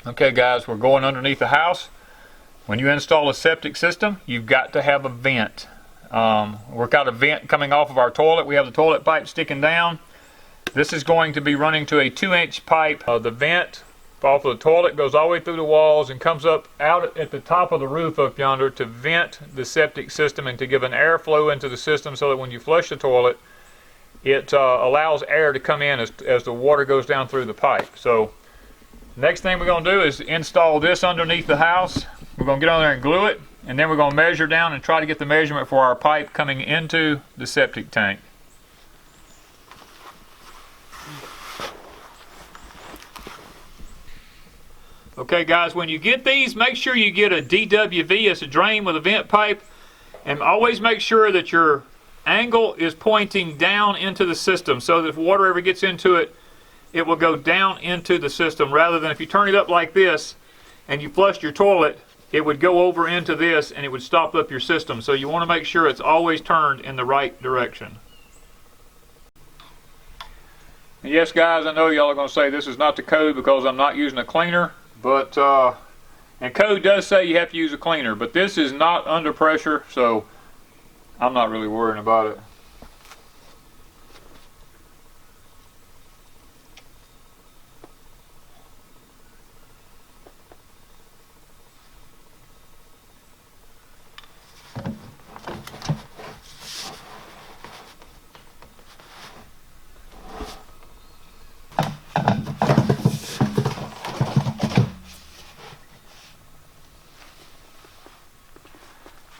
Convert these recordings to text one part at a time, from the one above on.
Okay guys, we're going underneath the house. When you install a septic system, you've got to have a vent. We've got a vent coming off of our toilet. We have the toilet pipe sticking down. This is going to be running to a 2-inch pipe. The vent off of the toilet goes all the way through the walls and comes up out at the top of the roof up yonder to vent the septic system and to give an airflow into the system so that when you flush the toilet, it allows air to come in as the water goes down through the pipe. So next thing we're going to do is install this underneath the house. We're going to get on there and glue it, and then we're going to measure down and try to get the measurement for our pipe coming into the septic tank. Okay guys, when you get these, make sure you get a DWV as a drain with a vent pipe, and always make sure that your angle is pointing down into the system so that if water ever gets into it, it will go down into the system, rather than if you turn it up like this and you flushed your toilet, it would go over into this and it would stop up your system. So you want to make sure it's always turned in the right direction. And yes guys, I know y'all are going to say this is not the code because I'm not using a cleaner, but and code does say you have to use a cleaner, but this is not under pressure, so I'm not really worrying about it.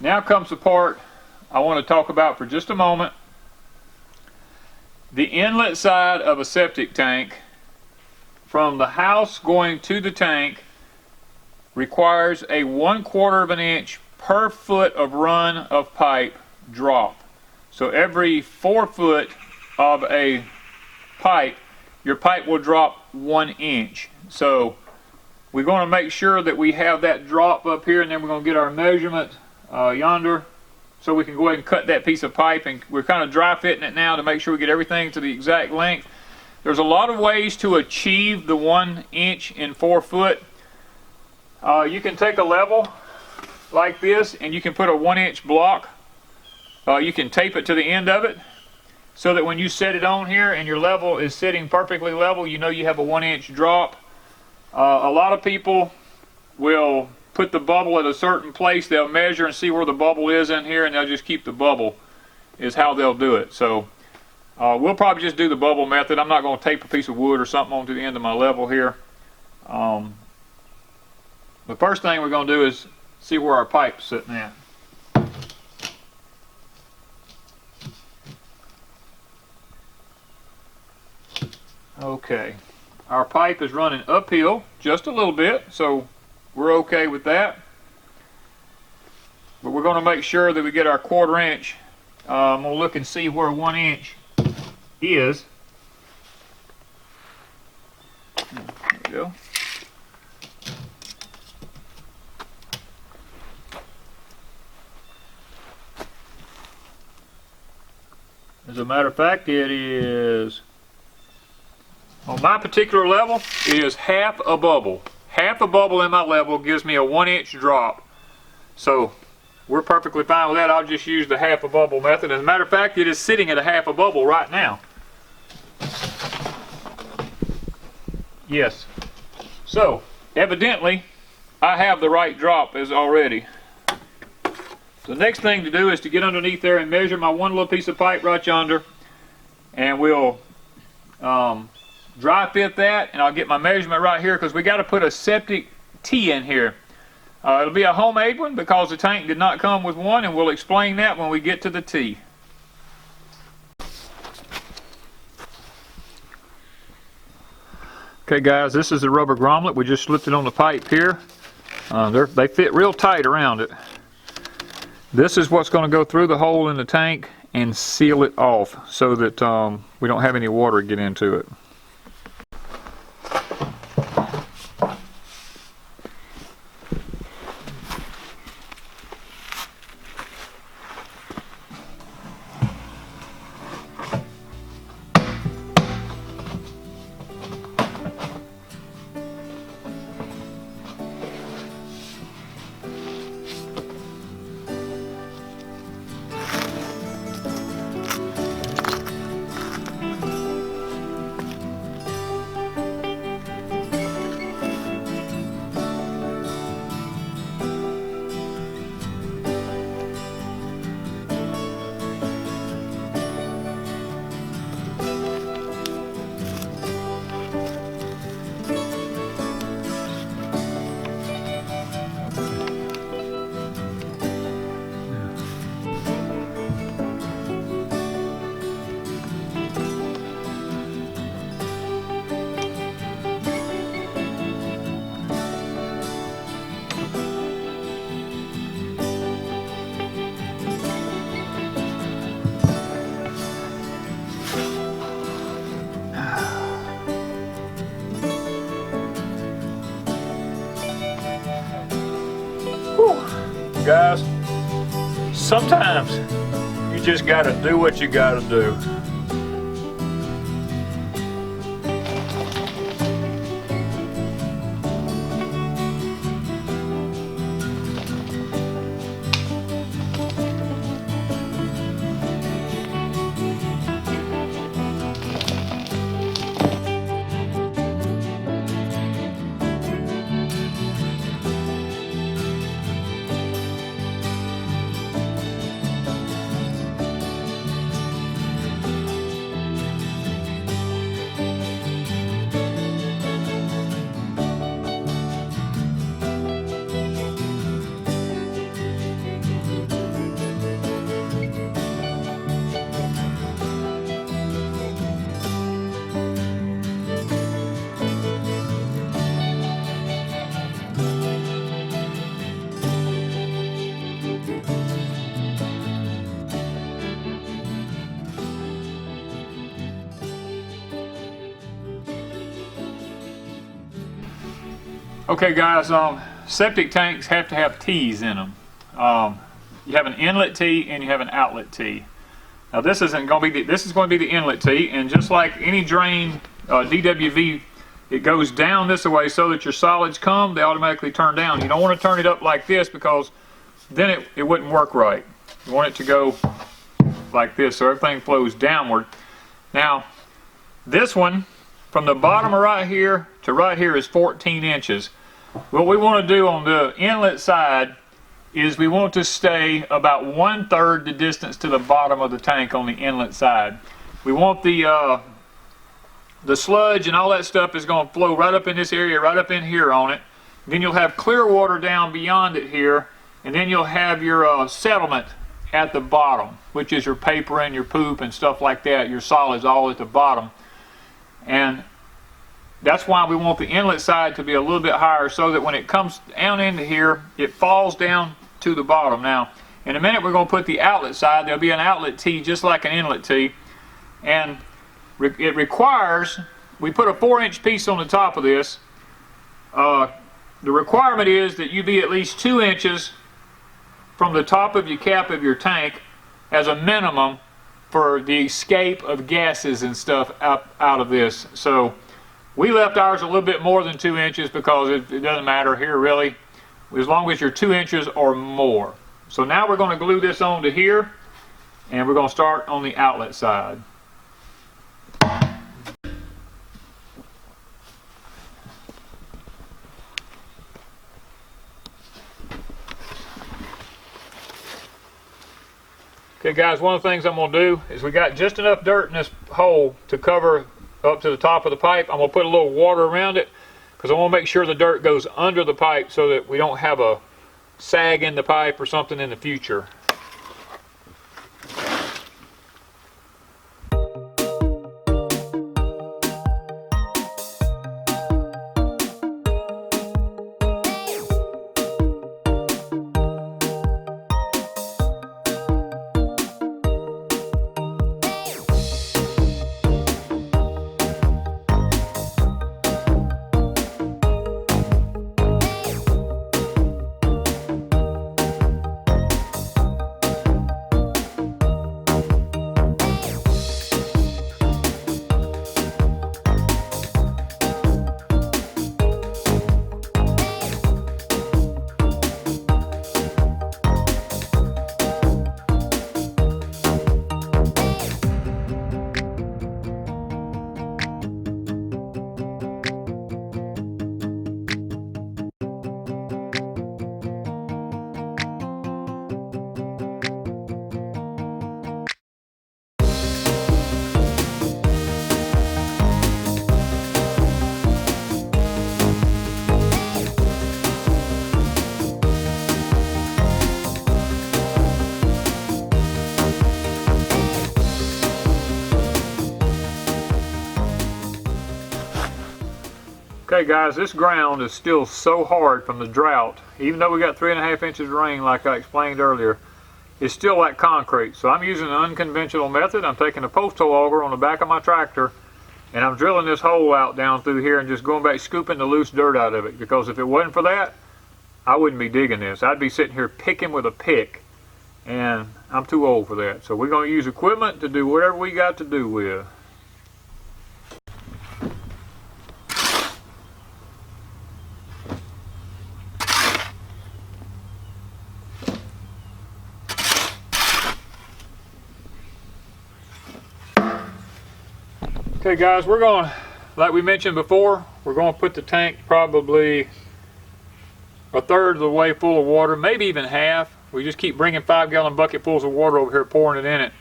Now comes the part I want to talk about for just a moment. The inlet side of a septic tank, from the house going to the tank, requires a 1/4 of an inch per foot of run of pipe drop. So every 4 foot of a pipe, your pipe will drop 1 inch. So we're going to make sure that we have that drop up here, and then we're going to get our measurement yonder so we can go ahead and cut that piece of pipe, and we're kind of dry fitting it now to make sure we get everything to the exact length. There's a lot of ways to achieve the 1 inch in 4 foot. You can take a level like this and you can put a 1-inch block. You can tape it to the end of it so that when you set it on here and your level is sitting perfectly level, you know you have a 1-inch drop. A lot of people will put the bubble at a certain place. They'll measure and see where the bubble is in here, and they'll just keep the bubble, is how they'll do it. So we'll probably just do the bubble method. I'm not going to tape a piece of wood or something onto the end of my level here. The first thing we're going to do is see where our pipe's sitting at. Okay, our pipe is running uphill just a little bit, so we're okay with that. But we're going to make sure that we get our 1/4 inch. I'm going to look and see where 1 inch is. There we go. As a matter of fact, it is, on my particular level, it is half a bubble. Half a bubble in my level gives me a 1-inch drop. So we're perfectly fine with that. I'll just use the half a bubble method. As a matter of fact, it is sitting at a half a bubble right now. Yes. So evidently I have the right drop as already. So the next thing to do is to get underneath there and measure my one little piece of pipe right yonder, and we'll dry fit that, and I'll get my measurement right here because we got to put a septic T in here. It'll be a homemade one because the tank did not come with one, and we'll explain that when we get to the T. Okay guys, this is the rubber grommet. We just slipped it on the pipe here. They fit real tight around it. This is what's going to go through the hole in the tank and seal it off so that we don't have any water get into it. Guys, sometimes you just gotta do what you gotta do. Okay guys, septic tanks have to have T's in them. You have an inlet T and you have an outlet T. Now this is going to be the inlet T, and just like any drain DWV, it goes down this way so that your solids come, they automatically turn down. You don't want to turn it up like this because then it wouldn't work right. You want it to go like this so everything flows downward. Now this one, from the bottom of right here to right here, is 14 inches. What we want to do on the inlet side is we want to stay about 1/3 the distance to the bottom of the tank on the inlet side. We want the sludge and all that stuff is going to flow right up in this area, right up in here on it. Then you'll have clear water down beyond it here, and then you'll have your settlement at the bottom, which is your paper and your poop and stuff like that, your solids all at the bottom. And that's why we want the inlet side to be a little bit higher, so that when it comes down into here, it falls down to the bottom. Now, in a minute we're going to put the outlet side. There'll be an outlet T just like an inlet T, and it requires, we put a 4-inch piece on the top of this. The requirement is that you be at least 2 inches from the top of your cap of your tank as a minimum for the escape of gases and stuff out of this. So we left ours a little bit more than 2 inches because it doesn't matter here really, as long as you're 2 inches or more. So now we're going to glue this on to here, and we're going to start on the outlet side. Okay guys, one of the things I'm going to do is we got just enough dirt in this hole to cover up to the top of the pipe. I'm going to put a little water around it because I want to make sure the dirt goes under the pipe so that we don't have a sag in the pipe or something in the future. Okay guys, this ground is still so hard from the drought. Even though we got 3.5 inches of rain like I explained earlier, it's still like concrete. So I'm using an unconventional method. I'm taking a post hole auger on the back of my tractor and I'm drilling this hole out down through here and just going back scooping the loose dirt out of it, because if it wasn't for that, I wouldn't be digging this. I'd be sitting here picking with a pick, and I'm too old for that. So we're going to use equipment to do whatever we got to do with. Okay guys, we're going to, like we mentioned before, we're going to put the tank probably a third of the way full of water, maybe even half. We just keep bringing 5-gallon bucketfuls of water over here, pouring it in it,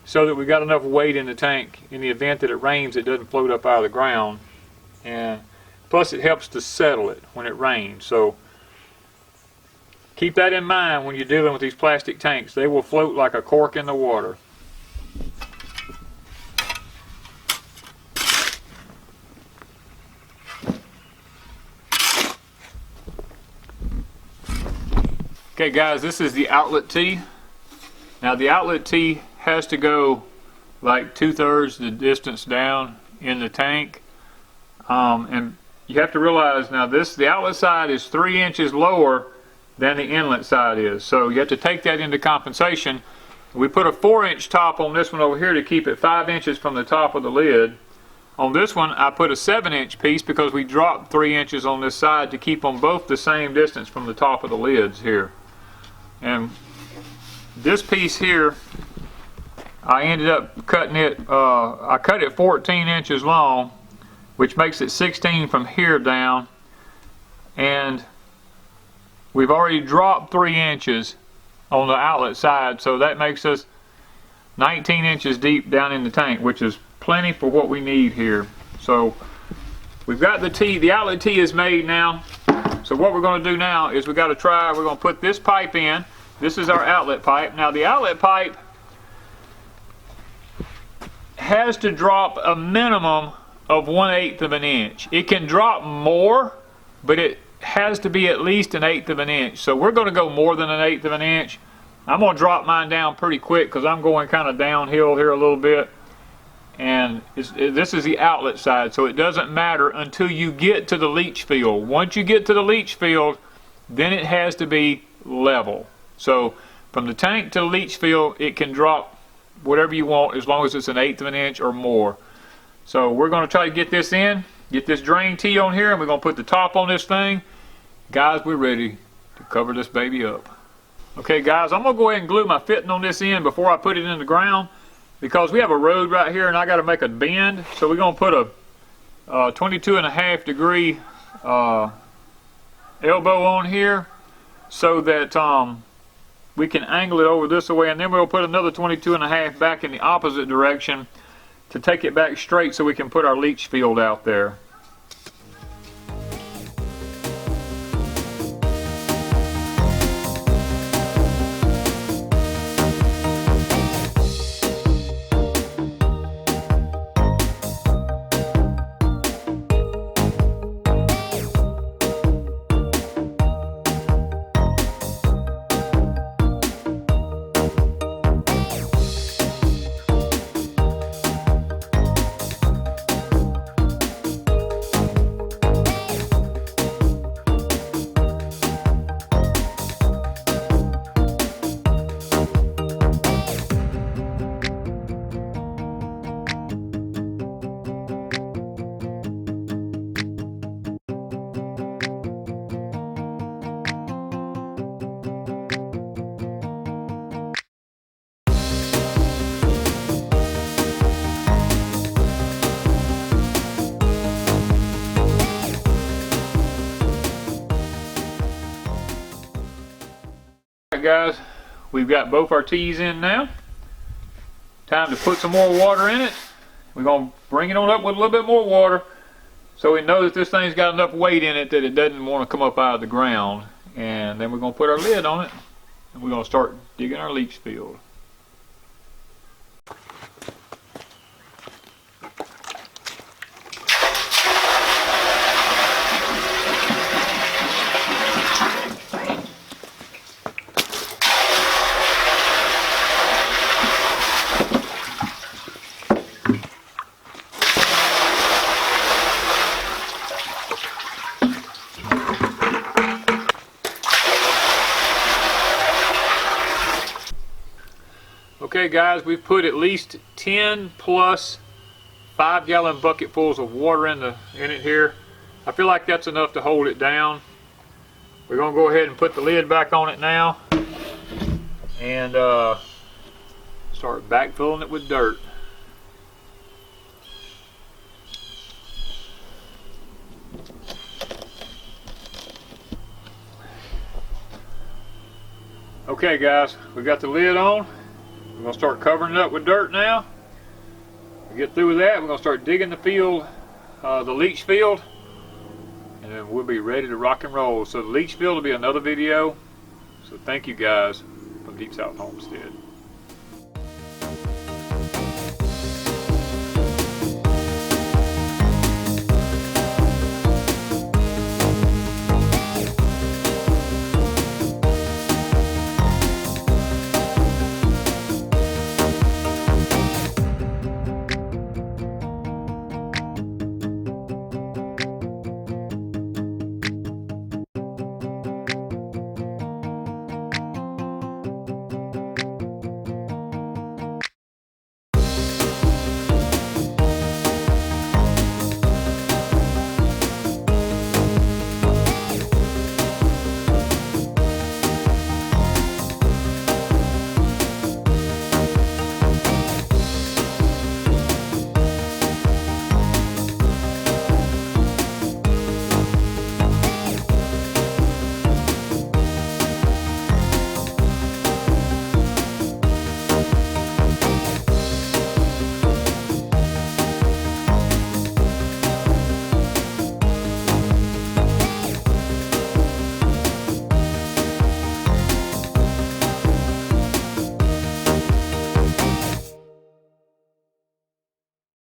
so that we got enough weight in the tank in the event that it rains, it doesn't float up out of the ground. And plus it helps to settle it when it rains. So keep that in mind when you're dealing with these plastic tanks. They will float like a cork in the water. Okay guys, this is the outlet tee. Now the outlet tee has to go like 2/3 the distance down in the tank. And you have to realize now the outlet side is 3 inches lower than the inlet side is. So you have to take that into compensation. We put a 4-inch top on this one over here to keep it 5 inches from the top of the lid. On this one I put a 7-inch piece because we dropped 3 inches on this side to keep them both the same distance from the top of the lids here. And this piece here, I ended up cutting it, I cut it 14 inches long, which makes it 16 from here down. And we've already dropped 3 inches on the outlet side, so that makes us 19 inches deep down in the tank, which is plenty for what we need here. So we've got the tee, the outlet tee is made now. So what we're going to do now is we're going to put this pipe in. This is our outlet pipe. Now the outlet pipe has to drop a minimum of 1/8 of an inch. It can drop more, but it has to be at least 1/8 of an inch. So we're going to go more than 1/8 of an inch. I'm going to drop mine down pretty quick because I'm going kind of downhill here a little bit. And this is the outlet side, so it doesn't matter until you get to the leach field. Once you get to the leach field, then it has to be level. So from the tank to the leach field, it can drop whatever you want as long as it's 1/8 of an inch or more. So we're going to try to get this in, get this drain tee on here, and we're going to put the top on this thing. Guys, we're ready to cover this baby up. Okay guys, I'm going to go ahead and glue my fitting on this end before I put it in the ground, because we have a road right here and I got to make a bend. So we're going to put a 22.5 degree elbow on here so that we can angle it over this way, and then we'll put another 22.5 back in the opposite direction to take it back straight so we can put our leach field out there. Guys, we've got both our tees in now. Time to put some more water in it. We're going to bring it on up with a little bit more water so we know that this thing's got enough weight in it that it doesn't want to come up out of the ground. And then we're going to put our lid on it and we're going to start digging our leach field. Okay guys, we've put at least 10 plus 5-gallon bucketfuls of water in it here. I feel like that's enough to hold it down. We're going to go ahead and put the lid back on it now and start backfilling it with dirt. Okay guys, we got the lid on. We're going to start covering it up with dirt now. We get through with that, we're going to start digging the field, the leach field, and then we'll be ready to rock and roll. So the leach field will be another video. So thank you guys from Deep South Homestead.